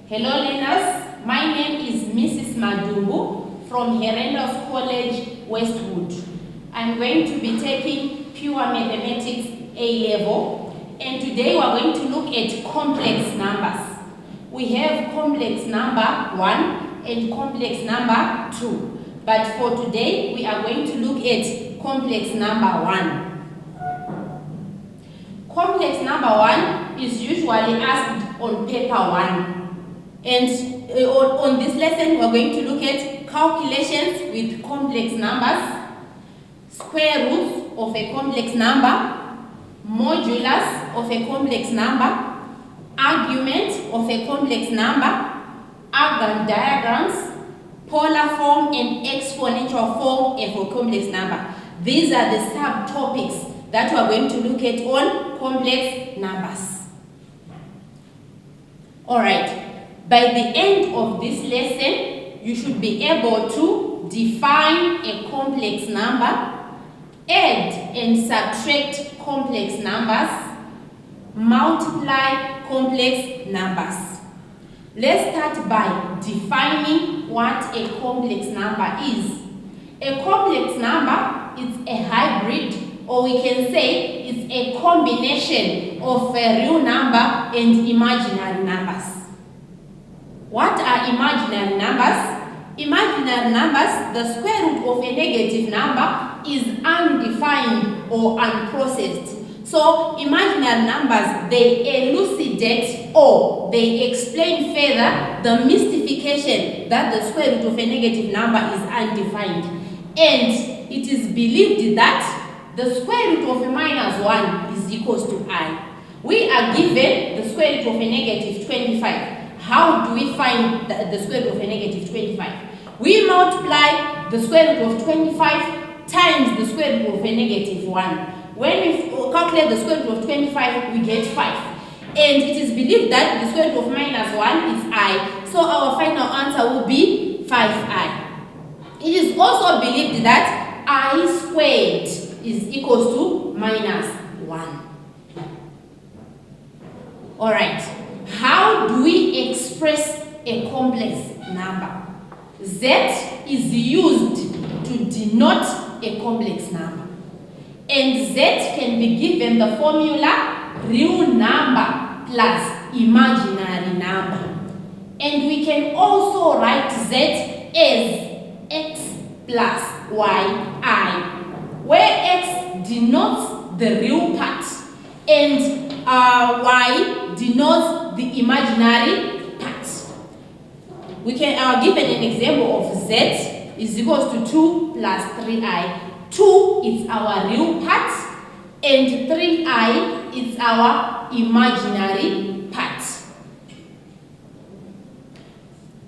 Hello learners, my name is Mrs. Madumbu from Herendos College, Westwood. I'm going to be taking Pure Mathematics A-Level, and today we are going to look at complex numbers. We have complex number 1 and complex number 2. But for today, we are going to look at complex number 1. Complex number 1 is usually asked on paper 1. And on this lesson, we are going to look at calculations with complex numbers, square roots of a complex number, modulus of a complex number, argument of a complex number, Argand diagrams, polar form and exponential form of a complex number. These are the subtopics that we are going to look at on complex numbers. Alright. By the end of this lesson, you should be able to define a complex number, add and subtract complex numbers, multiply complex numbers. Let's start by defining what a complex number is. A complex number is a hybrid, or we can say it's a combination of a real number and imaginary numbers. What are imaginary numbers? Imaginary numbers, the square root of a negative number is undefined or unprocessed. So imaginary numbers, they elucidate or they explain further the mystification that the square root of a negative number is undefined. And it is believed that the square root of a minus 1 is equals to I. We are given the square root of a negative 25. How do we find the square root of a negative 25? We multiply the square root of 25 times the square root of a negative 1. When we calculate the square root of 25, we get 5. And it is believed that the square root of minus 1 is I. So our final answer will be 5I. It is also believed that I squared is equals to minus 1. Alright. How do we express a complex number? Z is used to denote a complex number. And Z can be given the formula real number plus imaginary number. And we can also write Z as X plus YI, where X denotes the real part and Y denotes the imaginary part. We can given an example of Z is equals to 2 plus 3I. 2 is our real part and 3I is our imaginary part.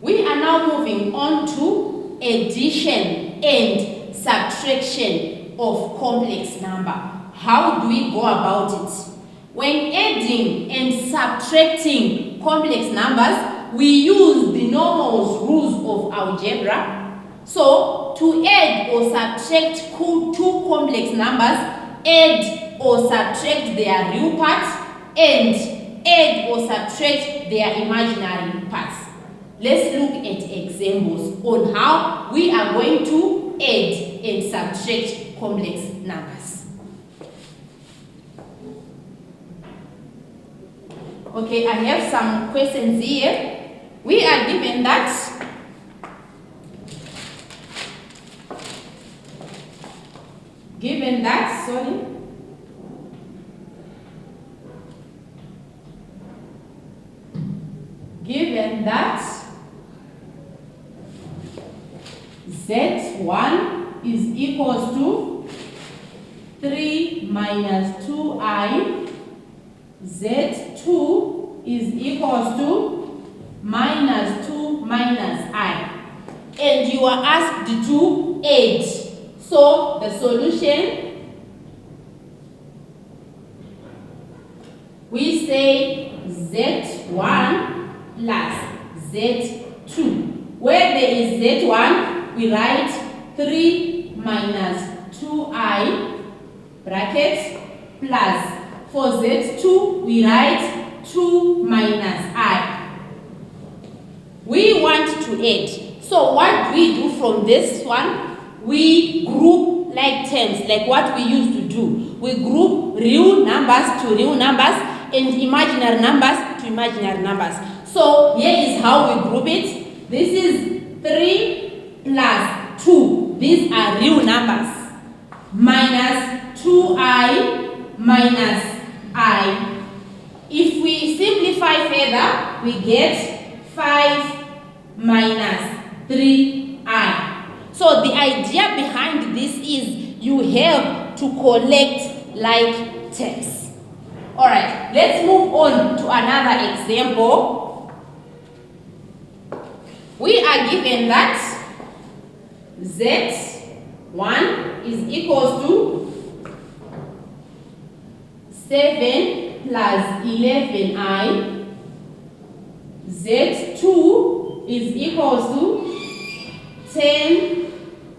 We are now moving on to addition and subtraction of complex number. How do we go about it? When adding and subtracting complex numbers, we use the normal rules of algebra. So, to add or subtract two complex numbers, add or subtract their real parts and add or subtract their imaginary parts. Let's look at examples on how we are going to add and subtract complex numbers. Okay, I have some questions here. We are given that given that Z1 is equals to 3 minus 2I, Z2 is equals to minus 2 minus I. And you are asked to add. So the solution we say Z1 plus Z2. Where there is Z1, we write 3 minus 2i bracket plus. For Z2, we write 2 minus I. We want to add. So what we do from this one, we group like terms, like what we used to do. We group real numbers to real numbers and imaginary numbers to imaginary numbers. So here is how we group it. This is 3 plus 2. These are real numbers. Minus 2i minus I. If we simplify further, we get 5 minus 3i. So the idea behind this is you have to collect like terms. Alright, let's move on to another example. We are given that Z1 is equals to 7 plus 11i. Z2 is equals to 10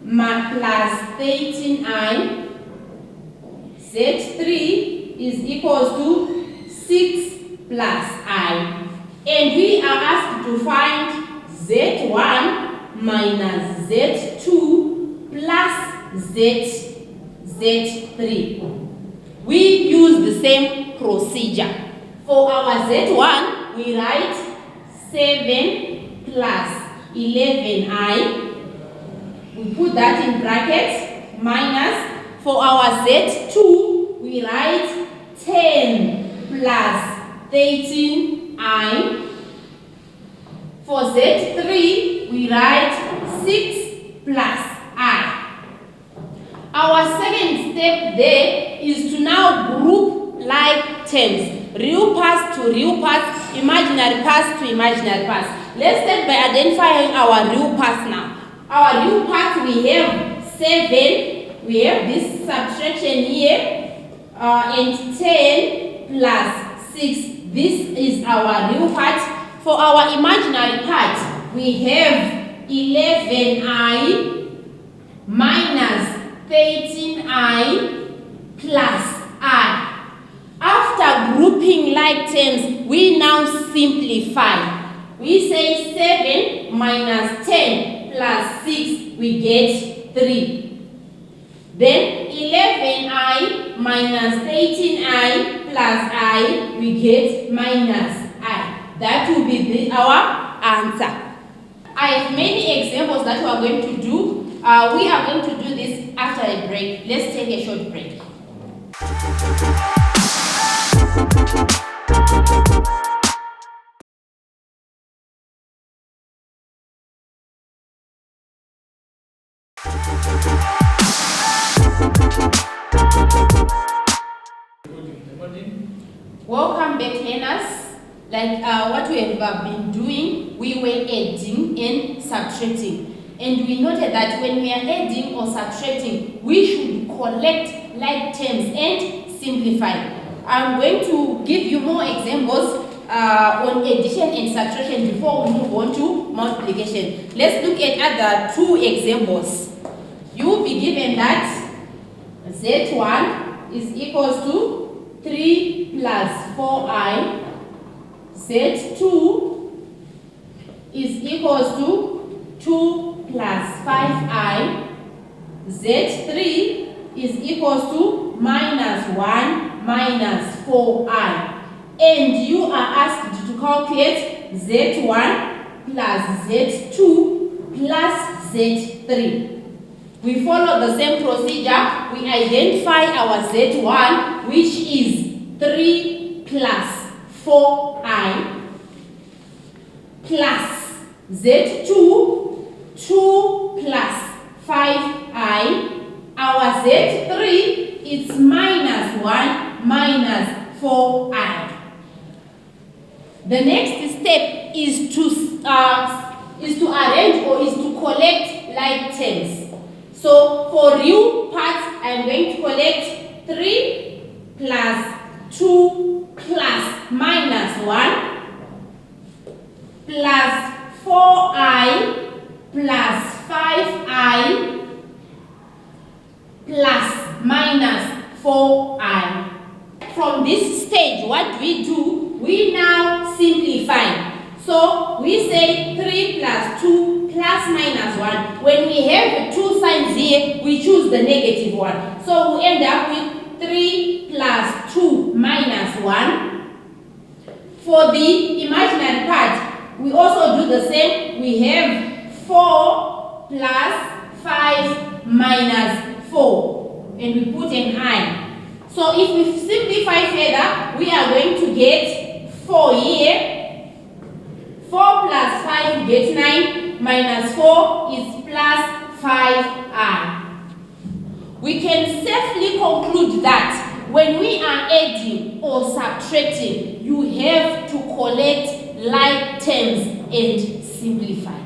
plus 13i. Z3 is equals to 6 plus i. And we are asked to find Z1 minus Z2 plus Z3. We use the same procedure. For our Z1, we write 7 plus 11i. We put that in brackets, minus. For our Z2, we write 10 plus 13i. For Z3, we write 6 plus I. Our second step there is to now group like terms. Real parts to real parts, imaginary parts to imaginary parts. Let's start by identifying our real parts now. Our real parts, we have 7. We have this subtraction here, and 10 plus 6. This is our real part. For our imaginary part, we have 11i minus 13i plus I. After grouping like terms, we now simplify. We say 7 minus 10 plus 6, we get 3. Then 11i minus 13i plus I, we get minus I. That will be our answer. I have many examples that we are going to do. We are going to do this after a break. Let's take a short break. Welcome back, learners. Like what we have been doing, we were adding and subtracting. And we noted that when we are adding or subtracting, we should collect like terms and simplify. I'm going to give you more examples on addition and subtraction before we move on to multiplication. Let's look at other two examples. You will be given that Z1 is equals to 3 plus 4i. Z2 is equals to 2 plus 5i. Z3 is equals to minus 1 minus 4i. And you are asked to calculate Z1 plus Z2 plus Z3. We follow the same procedure. We identify our Z1, which is 3 plus 4i, plus Z2, 2 plus 5i. Our Z3 is minus 1 minus 4i. The next step is to arrange or is to collect like terms. So for real parts, I am going to collect 3 plus 2 plus plus 5i plus minus 4i. From this stage, what do? We now simplify. So we say 3 plus 2 plus minus 1. When we have two signs here, we choose the negative one. So we end up with 3 plus 2 minus 1. For the imaginary part, we also do the same. We have 4 plus 5 minus 4. And we put an I. So if we simplify further, we are going to get 4 here. 4 plus 5 we get 9, minus 4 is plus 5i. We can safely conclude that when we are adding or subtracting, you have to collect like terms and simplify.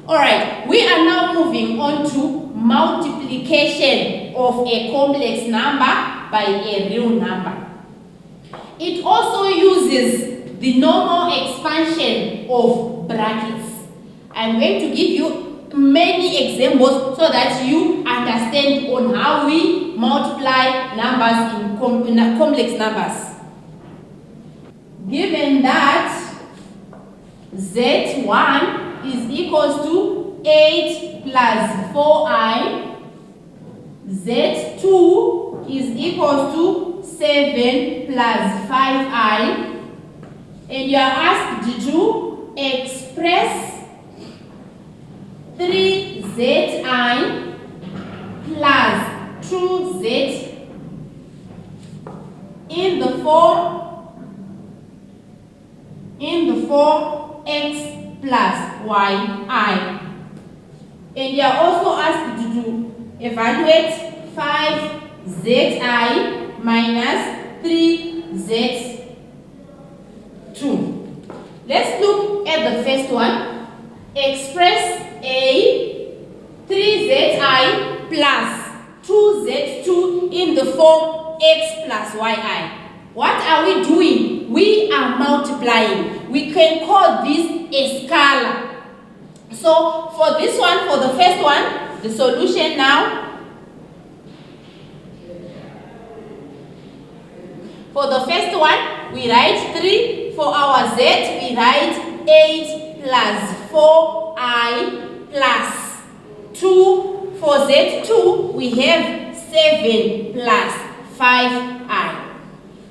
Alright, we are now moving on to multiplication of a complex number by a real number. It also uses the normal expansion of brackets. I'm going to give you many examples so that you understand on how we multiply numbers in complex numbers. Given that Z1 is equals to 8 plus 4i, Z2 is equals to 7 plus 5i, and you are asked to express 3zi plus 2z in the form x plus yi. And you are also asked to evaluate 5zi minus 3z2. Let's look at the first one. Express a 3zi plus 2z2 in the form x plus yi. What are we doing? We are multiplying. We can call this a scalar. So for this one, for the first one, the solution now. For the first one, we write 3. For our z, we write 8 plus 4i plus 2. For z2, we have 7 plus 5i.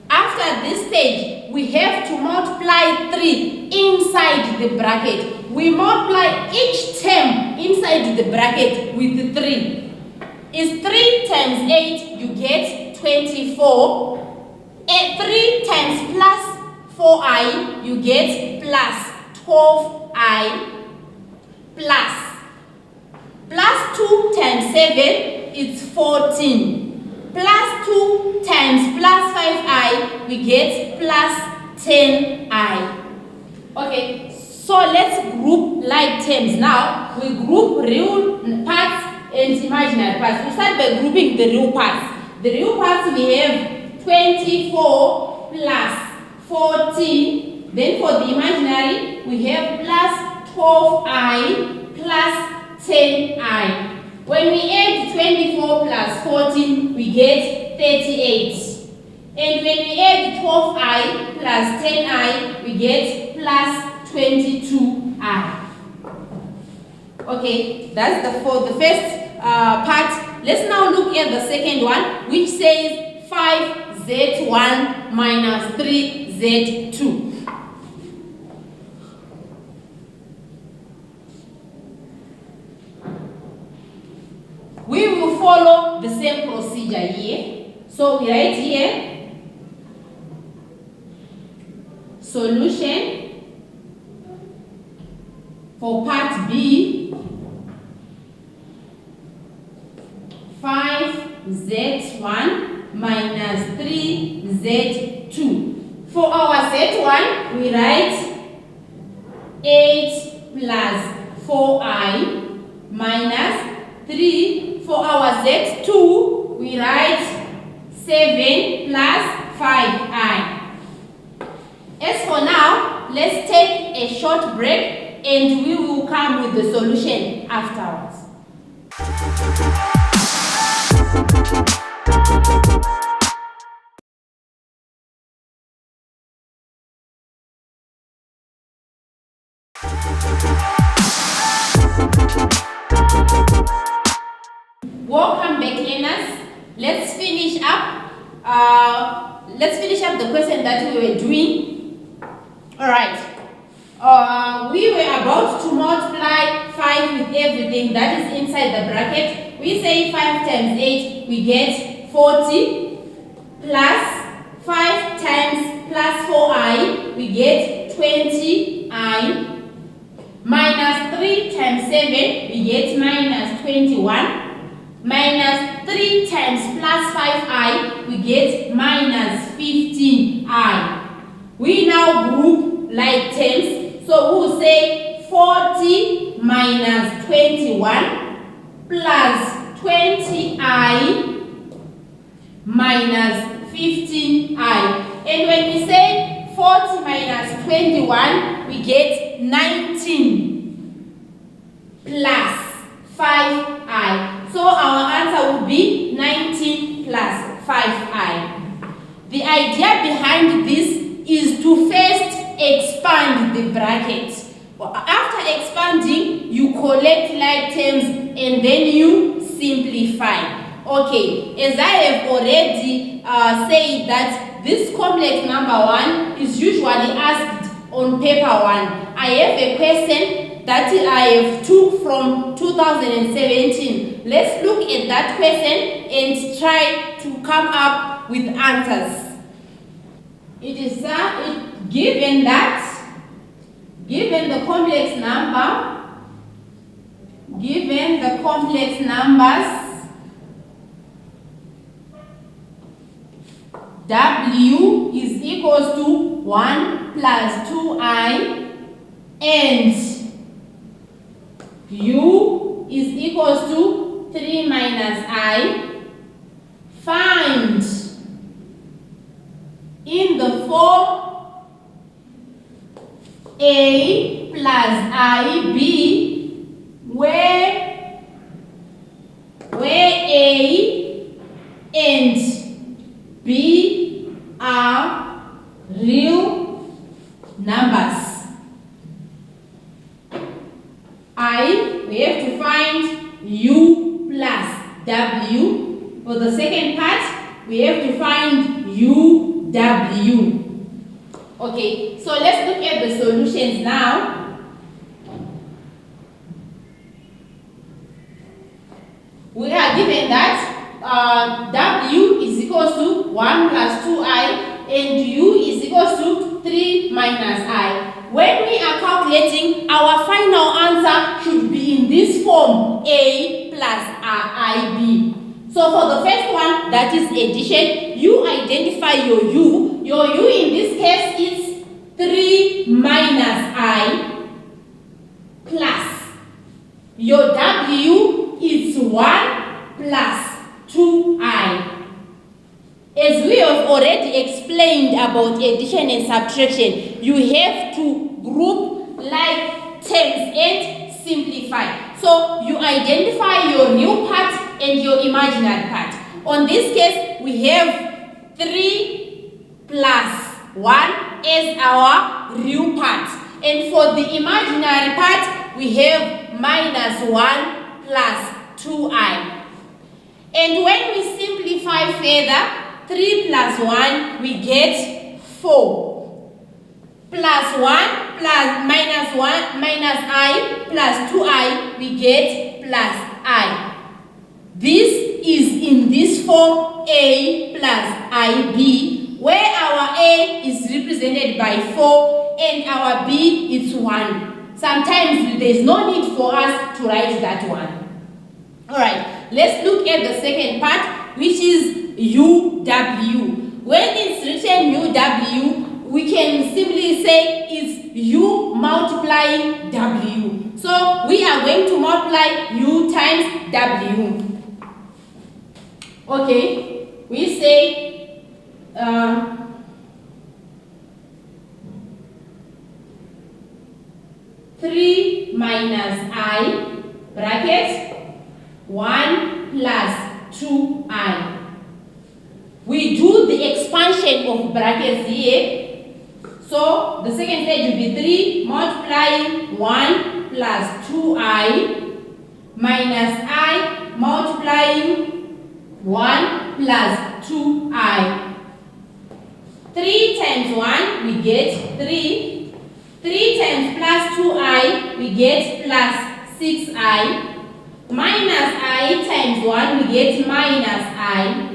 After this stage, we have to multiply 3 inside the bracket. We multiply each term inside the bracket with 3. Is 3 times 8, you get 24. 3 times plus 4i, you get plus 12i plus 2 times 7, it's 14. Plus 2 times plus 5i, we get plus 10i. Okay, so let's group like terms now. We group real parts and imaginary parts. We start by grouping the real parts. The real parts we have 24 plus 14. Then for the imaginary, we have plus 12i plus 10i. When we add 24 plus 14, we get 38. And when we add 12i plus 10i, we get plus 22i. Okay, that's for the first part. Let's now look at the second one, which says 5z1 minus 3z2. We will follow the same procedure here. So we write here solution for part B, 5z1 minus 3z2. For our z1, we write 8 plus 4i minus 3. For our z2, we write 7 plus 5i. As for now, let's take a short break and we will come with the solution afterwards. Welcome back, learners. Let's finish up the question that we were doing. All right. We were about to multiply 5 with everything that is inside the bracket. We say 5 times 8, we get 40, plus 5 times plus 4i, we get 20i, minus 3 times 7, we get minus 21, minus 3 times plus 5i, we get minus 15i. We now group like terms, so we'll say 40 minus 21 plus 20i minus 15i. And when we say 40 minus 21, we get 19 plus 5i. So our answer would be 19 plus 5i. The idea behind this is to first expand the bracket. After expanding, you collect like terms and then you simplify. Okay, as I have already said that this complex number 1 is usually asked on paper 1. I have a question that I have took from 2017. Let's look at that question and try to come up with answers. It is given the complex numbers W is equals to 1 plus 2i and U is equals to 3 minus I. Find in the form A plus IB where A and B are real numbers. We have to find U plus W. For the second part, we have to find UW. Okay, so let's look at the solutions now. We are given that W is equals to 1 plus 2i and U is equals to 3 minus I. When we are calculating, our final answer should be in this form, A plus IB. So for the first one, that is addition, you identify your U. Your U in this case is 3 minus I plus. Your W is 1 plus 2I. As we have already explained about addition and subtraction, you have to group like terms and simplify. So you identify your real part and your imaginary part. On this case, we have 3 plus 1 as our real part. And for the imaginary part, we have minus 1 plus 2i. And when we simplify further, 3 plus 1, we get 4. Plus 1 plus minus 1 minus I plus 2i, we get plus I. This is in this form A plus IB, where our A is represented by 4 and our B is 1. Sometimes there is no need for us to write that one. Alright, let's look at the second part, which is UW. When it's written UW, we can simply say it's U multiplying W. So we are going to multiply U times W. Okay, we say 3 3 minus I bracket 1 plus 2I. We do the expansion of brackets here. So the second stage will be 3 multiplying 1 plus 2I minus I multiplying 1 plus 2I. 3 times 1 we get 3. 3 times plus 2I we get plus 6I. Minus I times 1 we get minus I.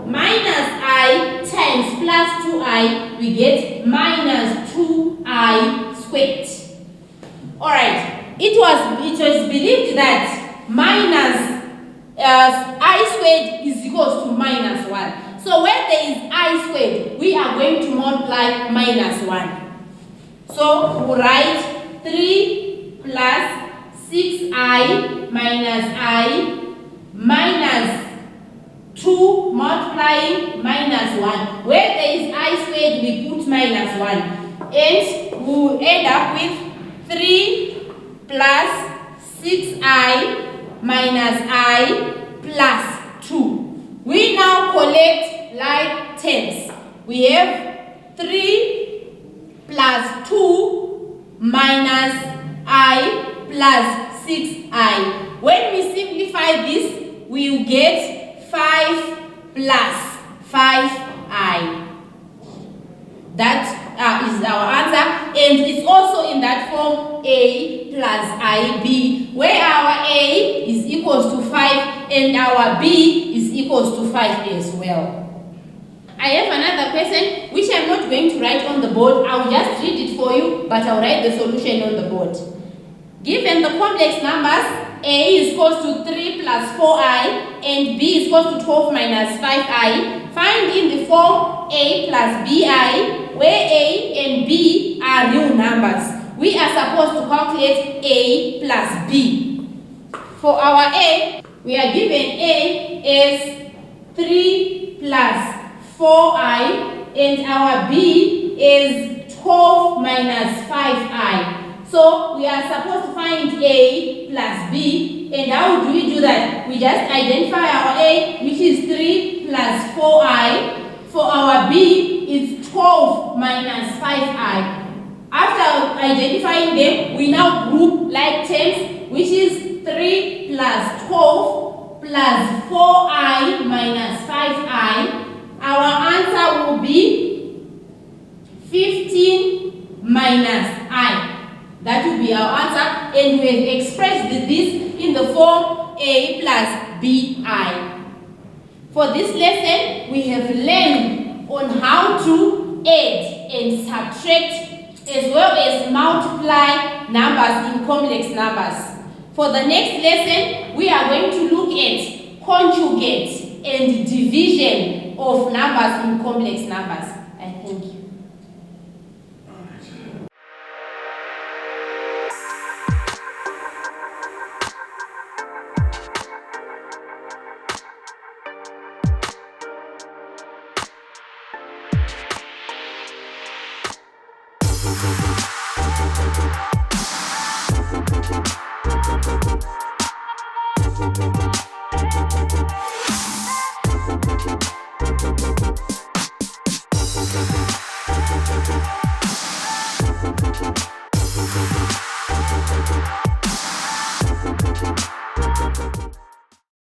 Minus I times plus 2I we get minus 2I squared. Alright, it was believed that minus I squared is equals to minus 1. So when there is I squared, we are going to multiply minus 1. So we write 3 plus 6I minus I minus 2 multiplying minus 1. Where there is I squared, we put minus 1. And we will end up with 3 plus 6I minus I plus 2. We now collect like terms. We have 3 plus 2 minus I plus 6I. When we simplify this, we will get 5 plus 5I. That is our answer, and it's also in that form A plus IB, where our A is equals to 5 and our B is equals to 5 as well. I have another question which I'm not going to write on the board. I'll just read it for you, but I'll write the solution on the board. Given the complex numbers, A is equals to 3 plus 4I and B is equals to 12 minus 5I, find in the form A plus BI, where A and B are real numbers. We are supposed to calculate A plus B. For our A, we are given A as 3 plus 4I and our B is 12 minus 5I. So we are supposed to find A plus B, and how do we do that? We just identify our A, which is 3 plus 4I. For our B, it's 12 minus 5I. After identifying them, we now group like terms, which is 3 plus 12 plus 4I minus 5I. Our answer will be 15 minus I. That will be our answer, and we have expressed this in the form A plus BI. For this lesson, we have learned on how to add and subtract as well as multiply numbers in complex numbers. For the next lesson, we are going to look at conjugate and division of numbers in complex numbers. I thank you. Thank you.